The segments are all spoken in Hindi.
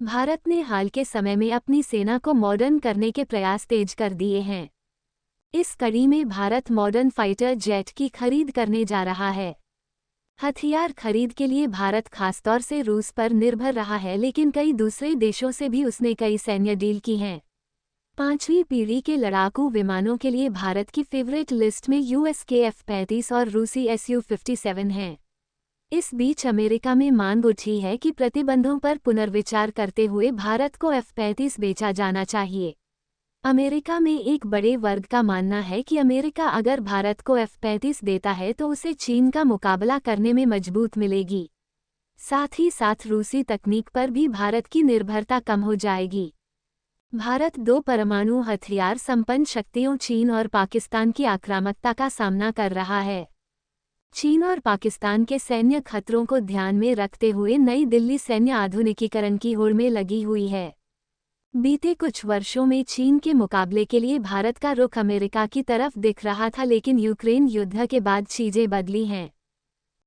भारत ने हाल के समय में अपनी सेना को मॉडर्न करने के प्रयास तेज कर दिए हैं। इस कड़ी में भारत मॉडर्न फाइटर जेट की खरीद करने जा रहा है। हथियार खरीद के लिए भारत खासतौर से रूस पर निर्भर रहा है, लेकिन कई दूसरे देशों से भी उसने कई सैन्य डील की हैं। 5वीं पीढ़ी के लड़ाकू विमानों के लिए भारत की फेवरेट लिस्ट में यूएस के F-35 और रूसी Su-57 हैं। इस बीच अमेरिका में मांग उठी है कि प्रतिबंधों पर पुनर्विचार करते हुए भारत को F-35 बेचा जाना चाहिए। अमेरिका में एक बड़े वर्ग का मानना है कि अमेरिका अगर भारत को F-35 देता है तो उसे चीन का मुकाबला करने में मजबूत मिलेगी। साथ ही साथ रूसी तकनीक पर भी भारत की निर्भरता कम हो जाएगी। भारत 2 परमाणु हथियार संपन्न शक्तियों चीन और पाकिस्तान की आक्रामकता का सामना कर रहा है। चीन और पाकिस्तान के सैन्य खतरों को ध्यान में रखते हुए नई दिल्ली सैन्य आधुनिकीकरण की होड़ में लगी हुई है। बीते कुछ वर्षों में चीन के मुकाबले के लिए भारत का रुख अमेरिका की तरफ दिख रहा था, लेकिन यूक्रेन युद्ध के बाद चीजें बदली हैं।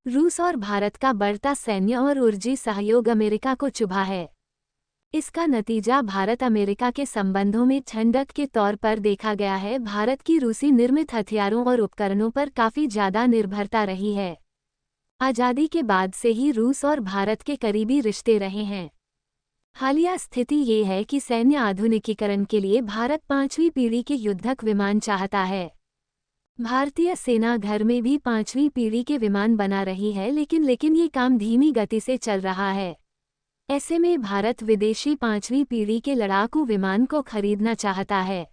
रूस और भारत का बढ़ता सैन्य और ऊर्जी सहयोग अमेरिका को चुभा है। इसका नतीजा भारत अमेरिका के संबंधों में ठंडक के तौर पर देखा गया है। भारत की रूसी निर्मित हथियारों और उपकरणों पर काफी ज्यादा निर्भरता रही है। आजादी के बाद से ही रूस और भारत के करीबी रिश्ते रहे हैं। हालिया स्थिति ये है कि सैन्य आधुनिकीकरण के लिए भारत 5वीं पीढ़ी के युद्धक विमान चाहता है। भारतीय सेना घर में भी 5वीं पीढ़ी के विमान बना रही है, लेकिन ये काम धीमी गति से चल रहा है। ऐसे में भारत विदेशी 5वीं पीढ़ी के लड़ाकू विमान को खरीदना चाहता है।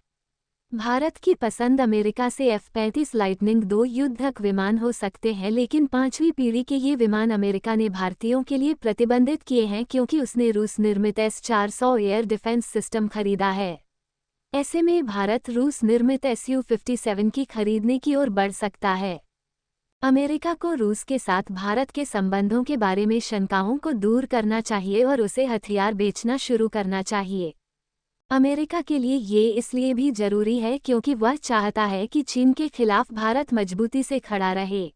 भारत की पसंद अमेरिका से F-35 लाइटनिंग 2 युद्धक विमान हो सकते हैं, लेकिन 5वीं पीढ़ी के ये विमान अमेरिका ने भारतीयों के लिए प्रतिबंधित किए हैं क्योंकि उसने रूस निर्मित S-400 एयर डिफेंस सिस्टम खरीदा है। ऐसे में भारत रूस निर्मित Su-57 की खरीदने की ओर बढ़ सकता है। अमेरिका को रूस के साथ भारत के संबंधों के बारे में शंकाओं को दूर करना चाहिए और उसे हथियार बेचना शुरू करना चाहिए। अमेरिका के लिए ये इसलिए भी जरूरी है क्योंकि वह चाहता है कि चीन के खिलाफ भारत मजबूती से खड़ा रहे।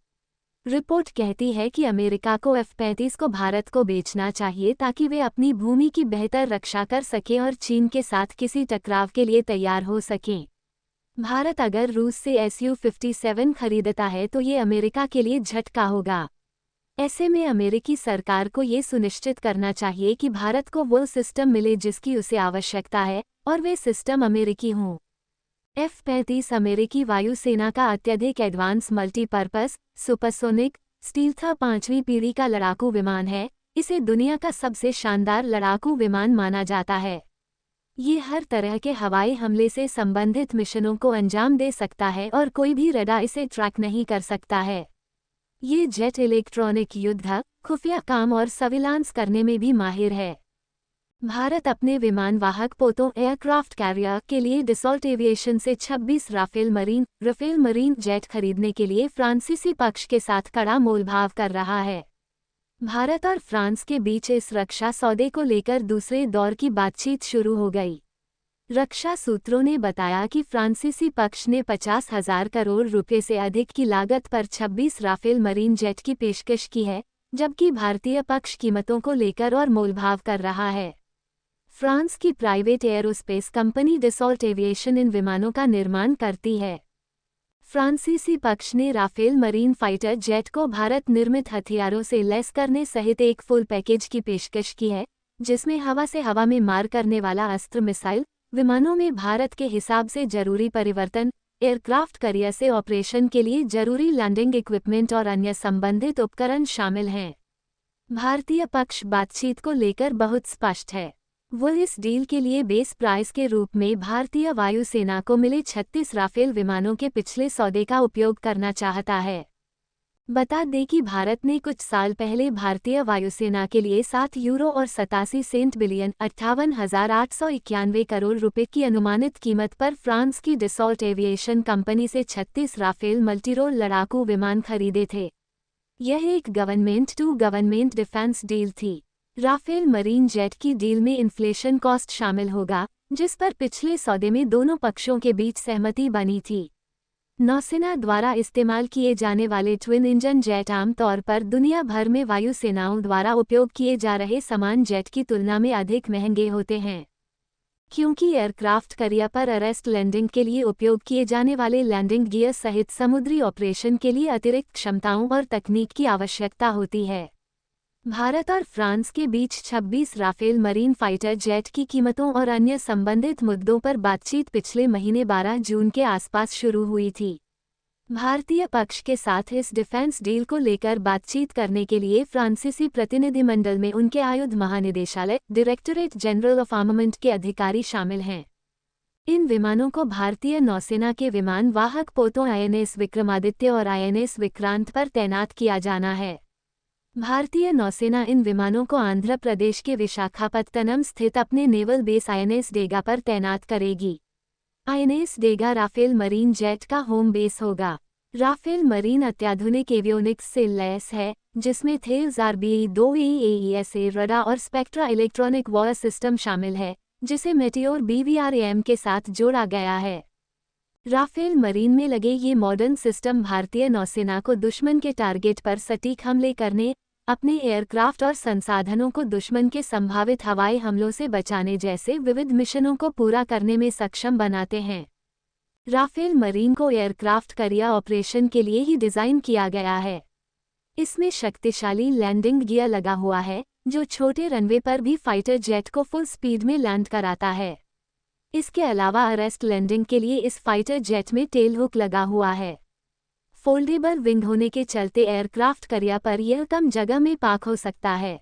रिपोर्ट कहती है कि अमेरिका को F-35 को भारत को बेचना चाहिए ताकि वे अपनी भूमि की बेहतर रक्षा कर सकें और चीन के साथ किसी टकराव के लिए तैयार हो सकें। भारत अगर रूस से Su-57 खरीदता है तो ये अमेरिका के लिए झटका होगा। ऐसे में अमेरिकी सरकार को ये सुनिश्चित करना चाहिए कि भारत को वो सिस्टम मिले जिसकी उसे आवश्यकता है और वे सिस्टम अमेरिकी हों। F-35 अमेरिकी वायुसेना का अत्यधिक एडवांस मल्टीपर्पस सुपरसोनिक स्टील्थ 5वीं पीढ़ी का लड़ाकू विमान है। इसे दुनिया का सबसे शानदार लड़ाकू विमान माना जाता है। ये हर तरह के हवाई हमले से संबंधित मिशनों को अंजाम दे सकता है और कोई भी रडार इसे ट्रैक नहीं कर सकता है। ये जेट इलेक्ट्रॉनिक युद्ध, खुफिया काम और सर्विलांस करने में भी माहिर है। भारत अपने विमान वाहक पोतों एयरक्राफ्ट कैरियर के लिए डसॉल्ट एविएशन से 26 राफेल मरीन जेट खरीदने के लिए फ्रांसीसी पक्ष के साथ कड़ा मोलभाव कर रहा है। भारत और फ्रांस के बीच इस रक्षा सौदे को लेकर दूसरे दौर की बातचीत शुरू हो गई। रक्षा सूत्रों ने बताया कि फ्रांसीसी पक्ष ने 50,000 करोड़ रुपए से अधिक की लागत पर 26 राफेल मरीन जेट की पेशकश की है, जबकि भारतीय पक्ष कीमतों को लेकर और मोलभाव कर रहा है। फ्रांस की private aerospace company Dassault aviation इन विमानों का निर्माण करती है। फ्रांसीसी पक्ष ने राफेल मरीन फाइटर जेट को भारत निर्मित हथियारों से लैस करने सहित एक फुल पैकेज की पेशकश की है, जिसमें हवा से हवा में मार करने वाला अस्त्र मिसाइल विमानों में भारत के हिसाब से जरूरी परिवर्तन, एयरक्राफ्ट कैरियर से ऑपरेशन के लिए जरूरी लैंडिंग इक्विपमेंट और अन्य संबंधित उपकरण शामिल हैं। भारतीय पक्ष बातचीत को लेकर बहुत स्पष्ट है। वो इस डील के लिए बेस प्राइस के रूप में भारतीय वायुसेना को मिले 36 राफेल विमानों के पिछले सौदे का उपयोग करना चाहता है। बता दें कि भारत ने कुछ साल पहले भारतीय वायुसेना के लिए €7 और 87 सेंट बिलियन 58,891 करोड़ रुपए की अनुमानित कीमत पर फ्रांस की डसॉल्ट एविएशन कंपनी से 36 राफेल मल्टीरोल लड़ाकू विमान खरीदे थे। यह एक government to government defence deal थी। राफेल मरीन जेट की डील में इन्फ्लेशन कॉस्ट शामिल होगा, जिस पर पिछले सौदे में दोनों पक्षों के बीच सहमति बनी थी। नौसेना द्वारा इस्तेमाल किए जाने वाले ट्विन इंजन जेट आमतौर पर दुनिया भर में वायुसेनाओं द्वारा उपयोग किए जा रहे समान जेट की तुलना में अधिक महंगे होते हैं। क्योंकि एयरक्राफ्ट करियर पर अरेस्ट लैंडिंग के लिए उपयोग किए जाने वाले लैंडिंग गियर सहित समुद्री ऑपरेशन के लिए अतिरिक्त क्षमताओं और तकनीक की आवश्यकता होती है। भारत और फ्रांस के बीच 26 राफेल मरीन फाइटर जेट की कीमतों और अन्य संबंधित मुद्दों पर बातचीत पिछले महीने 12 जून के आसपास शुरू हुई थी। भारतीय पक्ष के साथ इस डिफेंस डील को लेकर बातचीत करने के लिए फ्रांसीसी प्रतिनिधिमंडल में उनके आयुध महानिदेशालय डायरेक्टरेट जनरल ऑफ आर्मामेंट के अधिकारी शामिल हैं। इन विमानों को भारतीय नौसेना के विमान वाहक पोतों INS विक्रमादित्य और INS विक्रांत पर तैनात किया जाना है। भारतीय नौसेना इन विमानों को आंध्र प्रदेश के विशाखापत्तनम स्थित अपने नेवल बेस INS डेगा पर तैनात करेगी। INS डेगा राफेल मरीन जेट का होम बेस होगा। राफेल मरीन अत्याधुनिक एवियोनिक्स से लैस है, जिसमें थेल्स RBE-2 AESA रडार और स्पेक्ट्रा इलेक्ट्रॉनिक वॉर सिस्टम शामिल है, जिसे मेटियोर BVRAM के साथ जोड़ा गया है। राफेल मरीन में लगे ये मॉडर्न सिस्टम भारतीय नौसेना को दुश्मन के टारगेट पर सटीक हमले करने, अपने एयरक्राफ्ट और संसाधनों को दुश्मन के संभावित हवाई हमलों से बचाने जैसे विविध मिशनों को पूरा करने में सक्षम बनाते हैं। राफेल मरीन को एयरक्राफ्ट करियर ऑपरेशन के लिए ही डिज़ाइन किया गया है। इसमें शक्तिशाली लैंडिंग गियर लगा हुआ है, जो छोटे रनवे पर भी फाइटर जेट को फुल स्पीड में लैंड कराता है। इसके अलावा अरेस्ट लैंडिंग के लिए इस फाइटर जेट में टेल हुक लगा हुआ है। फोल्डेबल विंग होने के चलते एयरक्राफ्ट करियर पर यह कम जगह में पार्क हो सकता है।